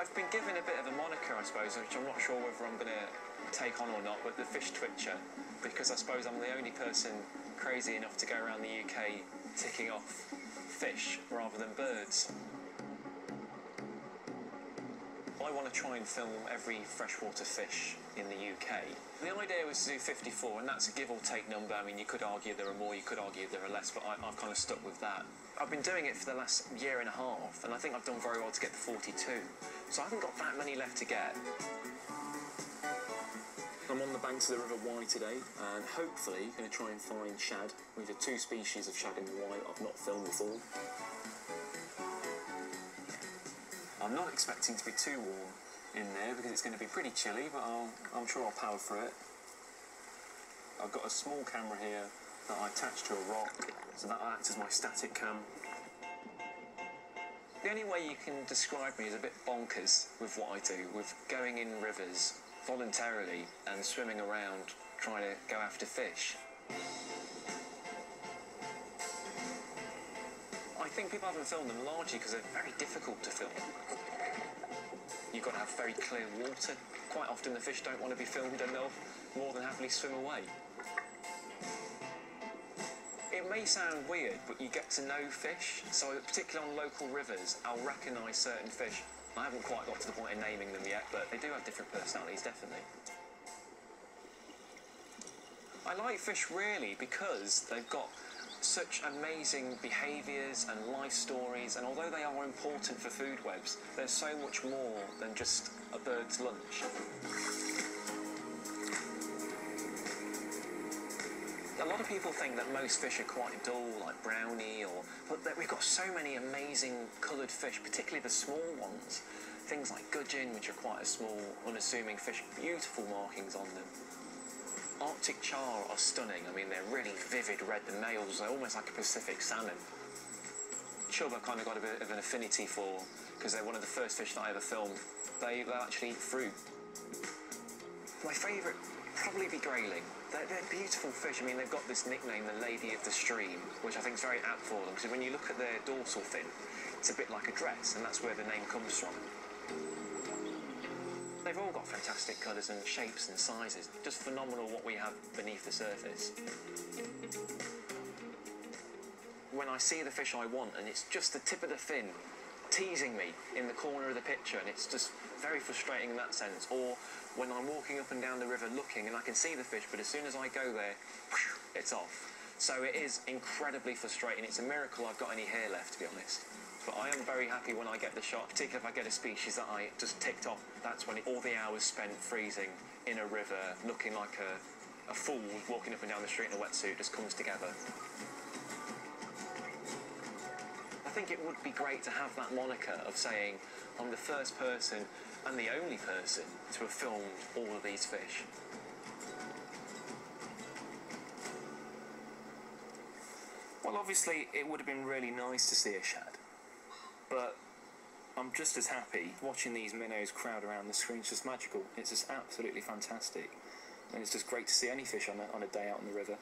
I've been given a bit of a moniker, I suppose, which I'm not sure whether I'm going to take on or not, but the fish twitcher, because I suppose I'm the only person crazy enough to go around the UK ticking off fish rather than birds. I want to try and film every freshwater fish in the UK. The idea was to do 54, and that's a give or take number. I mean, you could argue there are more, you could argue there are less, but I've kind of stuck with that. I've been doing it for the last year and a half, and I think I've done very well to get the 42. So I haven't got that many left to get. I'm on the banks of the River Wye today, and hopefully going to try and find shad. We've got two species of shad in the Wye I've not filmed before. I'm not expecting to be too warm in there because it's going to be pretty chilly, but I'm sure I'll power through it. I've got a small camera here that I attach to a rock, so that acts as my static cam. The only way you can describe me is a bit bonkers with what I do, with going in rivers voluntarily and swimming around trying to go after fish. I think people haven't filmed them largely because they're very difficult to film. You've got to have very clear water. Quite often the fish don't want to be filmed and they'll more than happily swim away. It may sound weird, but you get to know fish. So particularly on local rivers, I'll recognise certain fish. I haven't quite got to the point of naming them yet, but they do have different personalities, definitely. I like fish really because they've got such amazing behaviours and life stories, and although they are important for food webs, they're so much more than just a bird's lunch. A lot of people think that most fish are quite dull, like brownie, but we've got so many amazing coloured fish, particularly the small ones. Things like gudgeon, which are quite a small, unassuming fish, beautiful markings on them. Arctic char are stunning. I mean, they're really vivid red. The males are almost like a Pacific salmon. Chub I've kind of got a bit of an affinity for because they're one of the first fish that I ever filmed. They actually eat fruit. My favourite probably be grayling. They're beautiful fish. I mean, they've got this nickname, the Lady of the Stream, which I think is very apt for them because when you look at their dorsal fin, it's a bit like a dress, and that's where the name comes from. They've all got fantastic colours and shapes and sizes. Just phenomenal what we have beneath the surface. When I see the fish I want and it's just the tip of the fin teasing me in the corner of the picture, and it's just very frustrating in that sense. Or when I'm walking up and down the river looking and I can see the fish, but as soon as I go there, it's off. So it is incredibly frustrating. It's a miracle I've got any hair left, to be honest. But I am very happy when I get the shot, particularly if I get a species that I just ticked off. That's when all the hours spent freezing in a river, looking like a fool walking up and down the street in a wetsuit just comes together. I think it would be great to have that moniker of saying, I'm the first person and the only person to have filmed all of these fish. Well, obviously, it would have been really nice to see a shad. But I'm just as happy watching these minnows crowd around the screen. It's just magical. It's just absolutely fantastic. And it's just great to see any fish on a day out on the river.